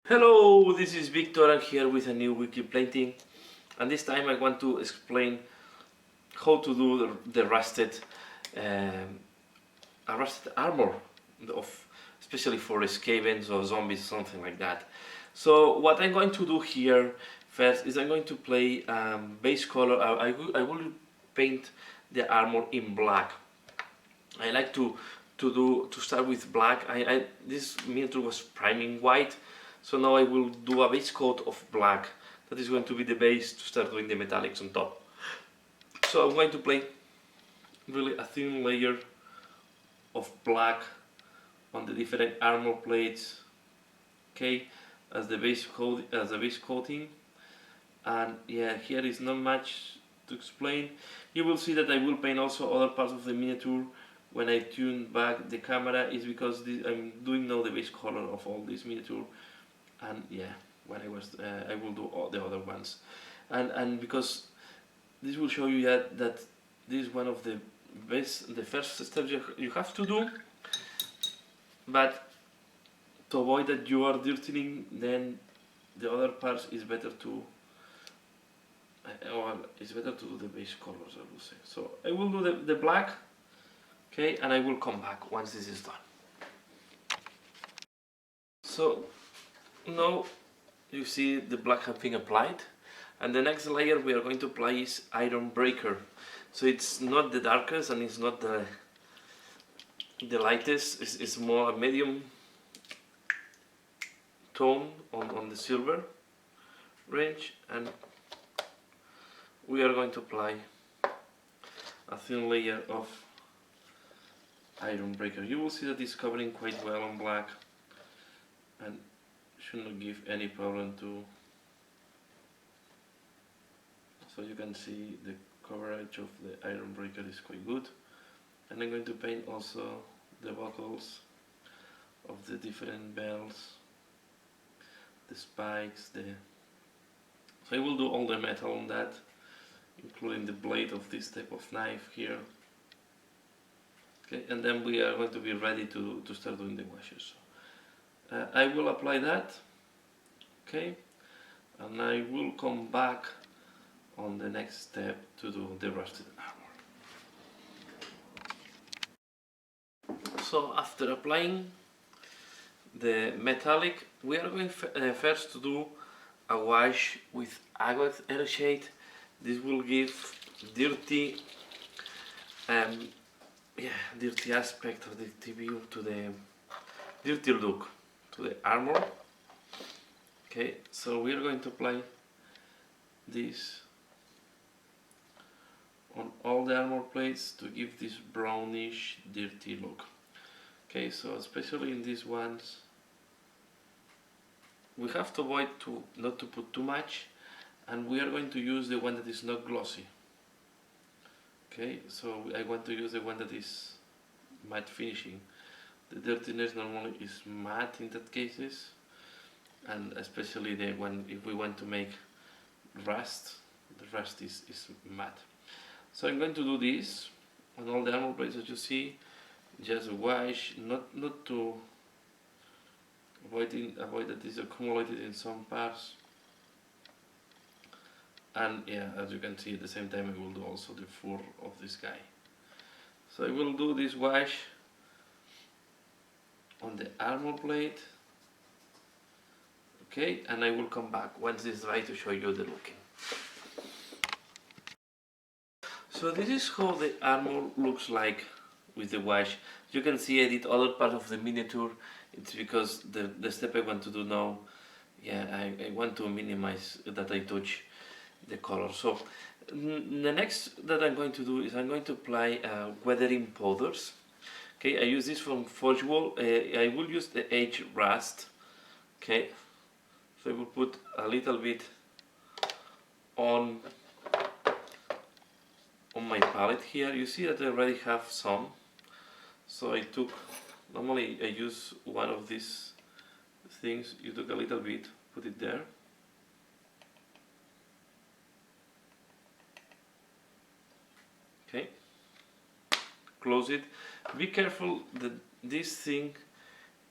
Hello, this is Victor. I'm here with a new weekly painting, and this time I want to explain how to do the rusted, um, a rusted armor, of, especially for Skavens or zombies, something like that. So what I'm going to do here first is I'm going to play base color. I will paint the armor in black. I like to start with black. This miniature was priming white, so now I will do a base coat of black. That is going to be the base to start doing the metallics on top. So I'm going to play really a thin layer of black on the different armor plates, okay, as the base coating. And yeah, here is not much to explain. You will see that I will paint also other parts of the miniature when I tune back the camera, is because I'm doing now the base color of all this miniature, and yeah, when I will do all the other ones, and because this will show you that this is one of the first steps you have to do, but to avoid that you are dirtying, then the other parts is better to it's better to do the base colors, I will say. So I will do the black, okay, and I will come back once this is done. So now you see the black have been applied, and the next layer we are going to apply is Ironbreaker. So it's not the darkest and it's not the lightest, it's more a medium tone on the silver range, and we are going to apply a thin layer of Ironbreaker. You will see that it's covering quite well on black and should not give any problem to. So you can see the coverage of the Ironbreaker is quite good. And I'm going to paint also the buckles of the different bells, the spikes, so I will do all the metal on that, including the blade of this type of knife here. Okay, and then we are going to be ready to start doing the washes. I will apply that, okay, and I will come back on the next step to do the rusted armor. So after applying the metallic, we are going first to do a wash with agate shade. This will give dirty dirty aspect of the view, to the dirty look to the armor. Okay, so we are going to apply this on all the armor plates to give this brownish dirty look. Okay, so especially in these ones we have to avoid not to put too much, and we are going to use the one that is not glossy. Okay, so I want to use the one that is matte finishing. The dirtiness normally is matte in that cases, and especially the one if we want to make rust, the rust is matte. So I'm going to do this on all the armor plates, as you see, just wash, not to avoid that is accumulated in some parts. And yeah, as you can see, at the same time I will do also the fur of this guy. So I will do this wash on the armor plate, okay, and I will come back once this is dry to show you the looking. So this is how the armor looks like with the wash. You can see I did other part of the miniature. It's because the step I want to do now, yeah, I want to minimize that I touch the color. So the next that I'm going to do is I'm going to apply weathering powders. Okay, I use this from Forge Wall. I will use the Age Rust. Okay, so I will put a little bit on my palette here. You see that I already have some. So I took, normally I use one of these things. You took a little bit, put it there. Okay, close it. Be careful that this thing,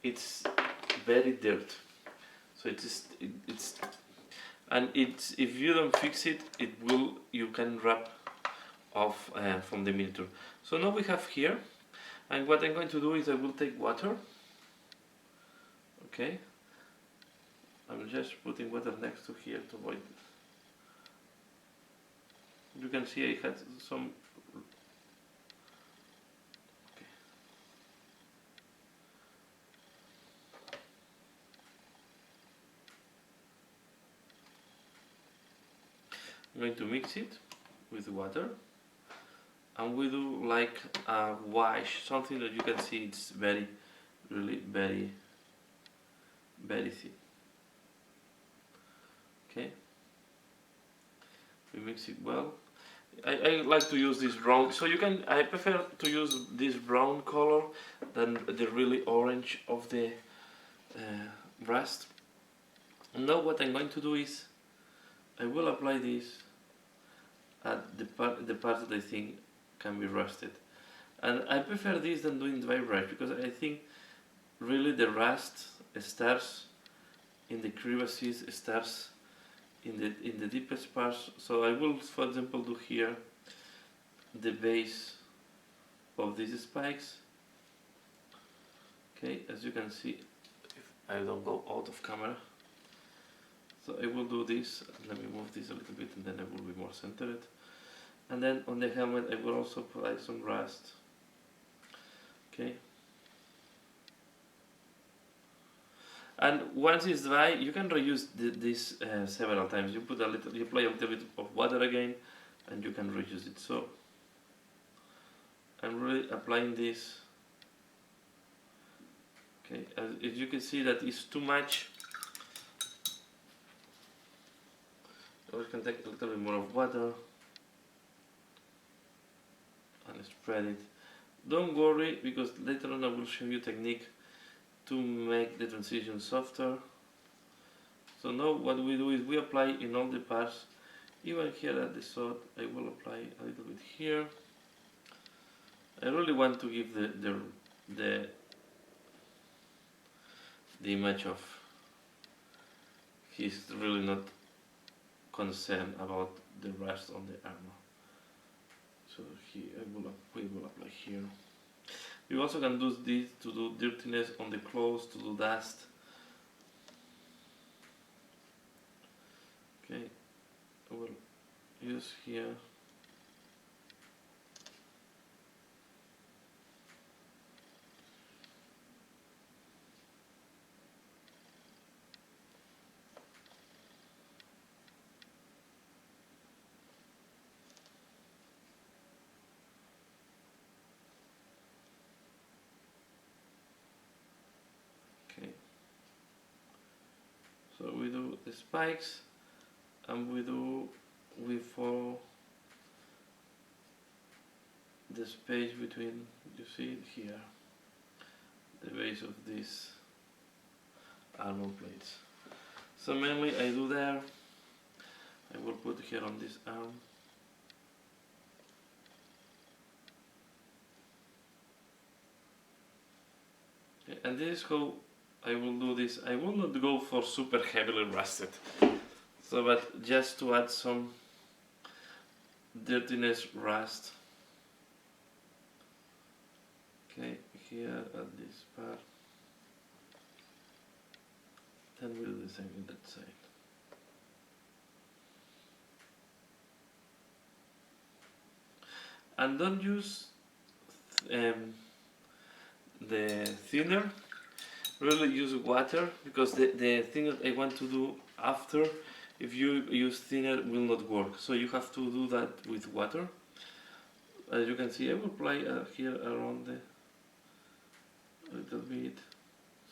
it's very dirt. So it's and it's, if you don't fix it, you can wrap off from the miniature. So now we have here, and what I'm going to do is I will take water. Okay, I'm just putting water next to here to avoid. You can see I had some. Okay. I'm going to mix it with water, and we do like a wash, something that you can see it's really very thin. Okay, we mix it well. I like to use this brown, so you can, I prefer to use this brown color than the really orange of the rust. And now what I'm going to do is I will apply this at the part that I think can be rusted, and I prefer this than doing dry brush, because I think really the rust starts in the crevices, starts in the deepest parts. So I will, for example, do here the base of these spikes. Okay, as you can see, if I don't go out of camera, so I will do this. Let me move this a little bit, and then I will be more centered. And then on the helmet I will also apply some rust. Okay, and once it's dry, you can reuse this several times. You apply a little bit of water again, and you can reuse it. So I'm really applying this. Okay, as you can see that it's too much. So we can take a little bit more of water and spread it. Don't worry, because later on I will show you technique to make the transition softer. So now what we do is we apply in all the parts, even here at the sword. I will apply a little bit here. I really want to give the image of he's really not concerned about the rust on the armor. So here we will apply here. You also can do this to do dirtiness on the clothes, to do dust. Okay, I will use here. So we do the spikes, and we follow the space between, you see it here, the base of these armor plates. So mainly I do there. I will put here on this arm. Okay, and this is how I will do this. I will not go for super heavily rusted, so but just to add some dirtiness, rust. Okay, here at this part. Then we'll do the same on that side. And don't use the thinner. Really use water, because the thing that I want to do after, if you use thinner, will not work. So you have to do that with water. As you can see, I will apply here around the a little bit.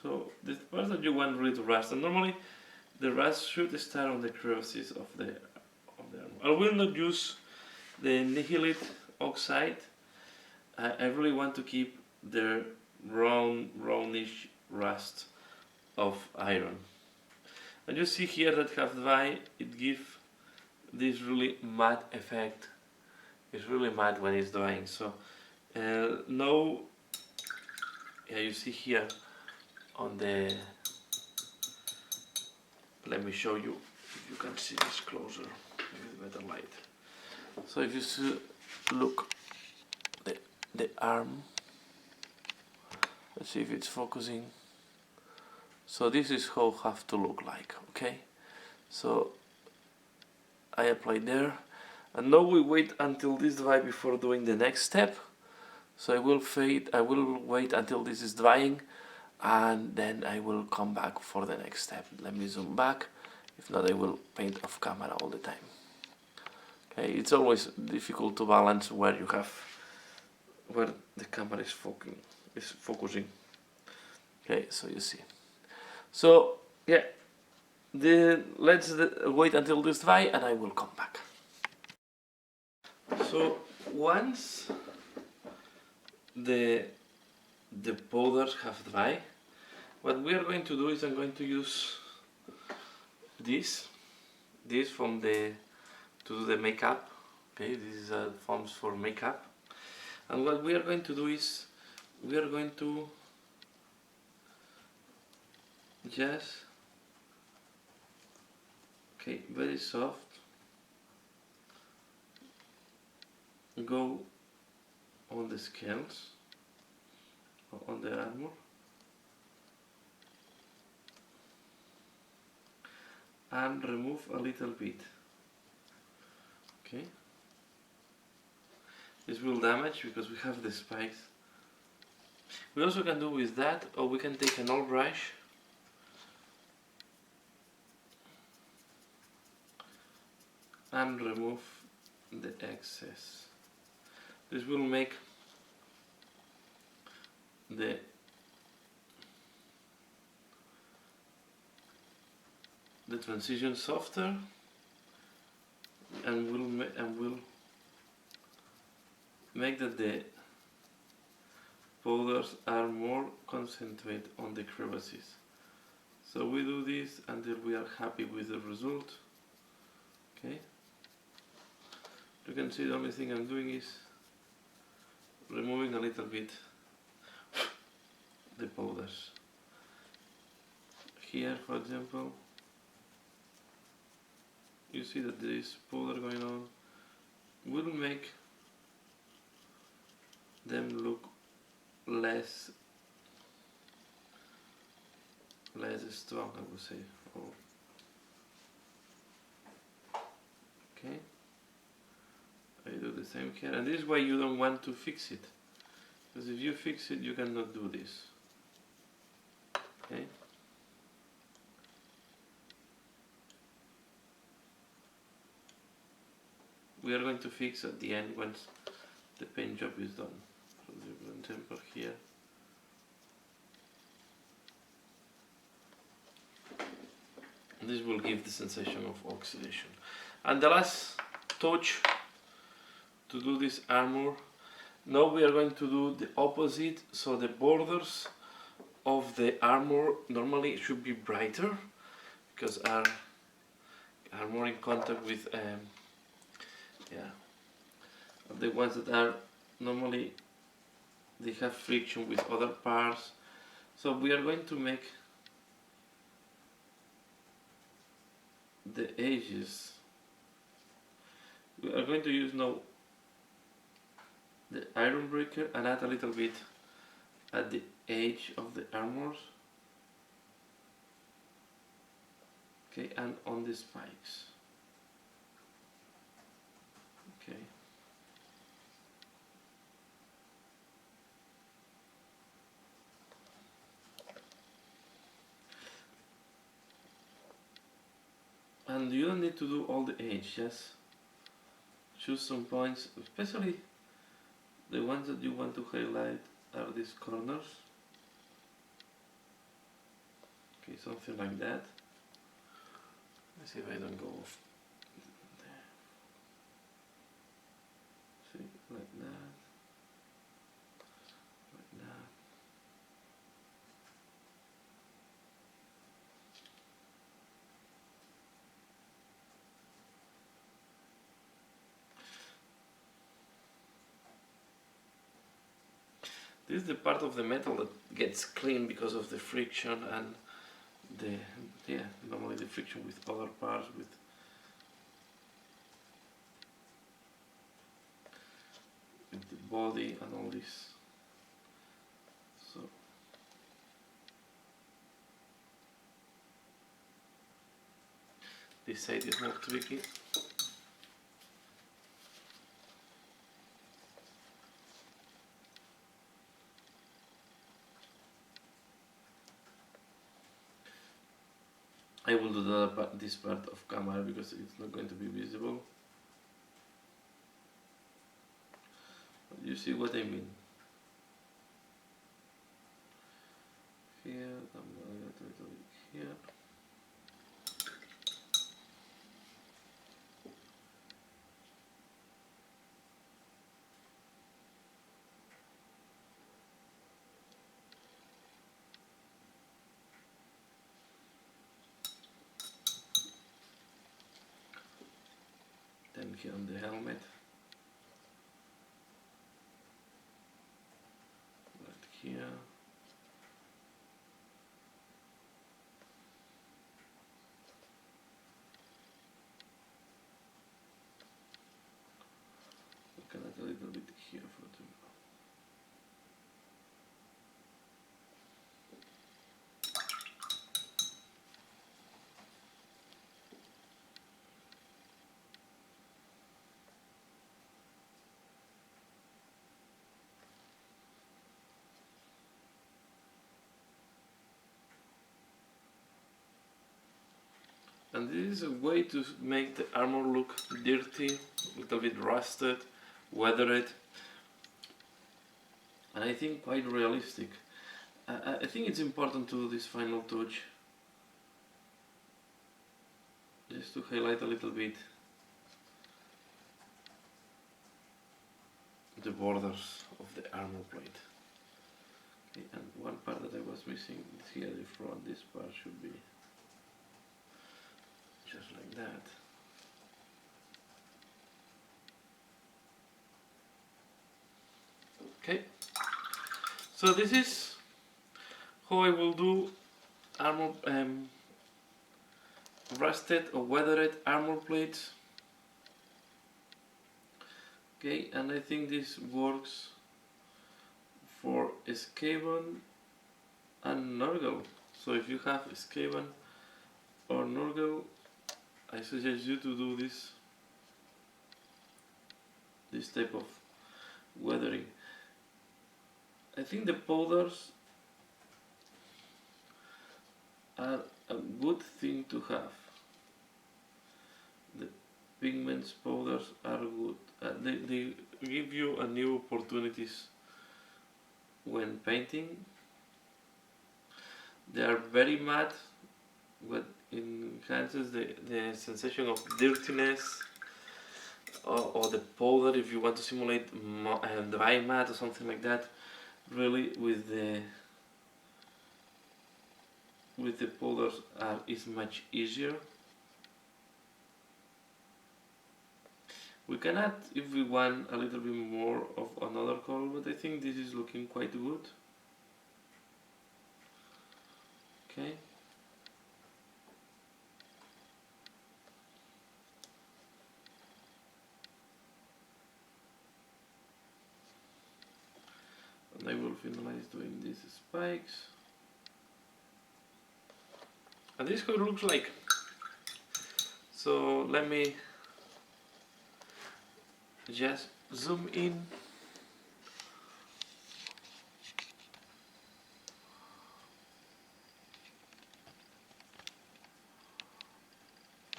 So the parts that you want really to rust, and normally the rust should start on the crevices of the armor. I will not use the nihilite oxide. I really want to keep the brownish rust of iron. And you see here that half dry, it gives this really matte effect. It's really matte when it's drying. So now, yeah, you see here on the Let me show you if you can see this closer with better light. So if you see, look the arm, let's see if it's focusing. So this is how it have to look like, okay? So I apply there, and now we wait until this dry before doing the next step. So I will wait until this is drying, and then I will come back for the next step. Let me zoom back, if not I will paint off camera all the time. Okay, it's always difficult to balance where the camera is focusing. Okay, so you see. So yeah, let's wait until this dry, and I will come back. So once the powders have dry, what we are going to do is I'm going to use this from to do the makeup. Okay, this is foams for makeup, and what we are going to do is we are going to just very soft go on the scales or on the armor, and remove a little bit. Okay, this will damage because we have the spikes. We also can do with that, or we can take an old brush and remove the excess. This will make the transition softer, and will make that the powders are more concentrated on the crevices. So we do this until we are happy with the result. Okay, you can see the only thing I'm doing is removing a little bit the powders. Here, for example, you see that there is powder going on. Will make them look less strong, I would say. Okay, I do the same here, and this is why you don't want to fix it, because if you fix it you cannot do this. Okay, we are going to fix at the end once the paint job is done. For example here, this will give the sensation of oxidation. And the last touch to do this armor, now we are going to do the opposite. So the borders of the armor normally should be brighter, because are more in contact with the ones that are normally they have friction with other parts. So we are going to make the edges. We are going to use now the Ironbreaker and add a little bit at the edge of the armors. Okay, and on the spikes. Okay. And you don't need to do all the edge, just choose some points, especially the ones that you want to highlight are these corners. Okay, something like that. Let's see if I don't go off there. See, like that. Like that. This is the part of the metal that gets clean because of the friction, and the normally the friction with other parts, with the body and all this. So this side is more tricky. I will do this part of camera because it's not going to be visible. But you see what I mean. Here, I'm going to little bit here. Then here on the helmet. Right here. Look at a little bit here for the and this is a way to make the armor look dirty, a little bit rusted, weathered, and I think quite realistic. I think it's important to do this final touch, just to highlight a little bit the borders of the armor plate. Okay, and one part that I was missing is here, the front. This part should be just like that. Okay, so this is how I will do armor, rusted or weathered armor plates. Okay, and I think this works for Skaven and Nurgle. So if you have Skaven or Nurgle, I suggest you to do this type of weathering. I think the powders are a good thing to have. The pigments powders are good. They give you a new opportunities when painting. They are very matte, what enhances the sensation of dirtiness, or the powder if you want to simulate dry matte or something like that. Really, with the powders is much easier. We can add, if we want, a little bit more of another color, but I think this is looking quite good. Okay. And I will finalize doing these spikes. And this is how it looks like. So let me just zoom in.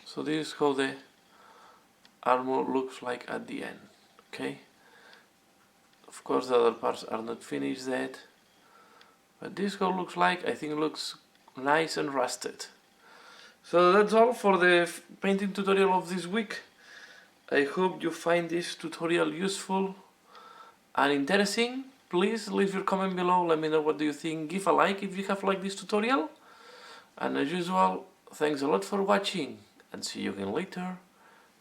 So this is how the armor looks like at the end. Okay. Of course the other parts are not finished yet, but this is how it looks like. I think it looks nice and rusted. So that's all for the painting tutorial of this week. I hope you find this tutorial useful and interesting. Please leave your comment below, let me know what do you think. Give a like if you have liked this tutorial, and as usual, thanks a lot for watching and see you again later.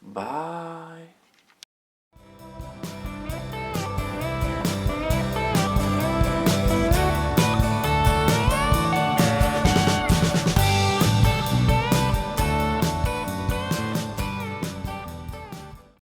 Bye.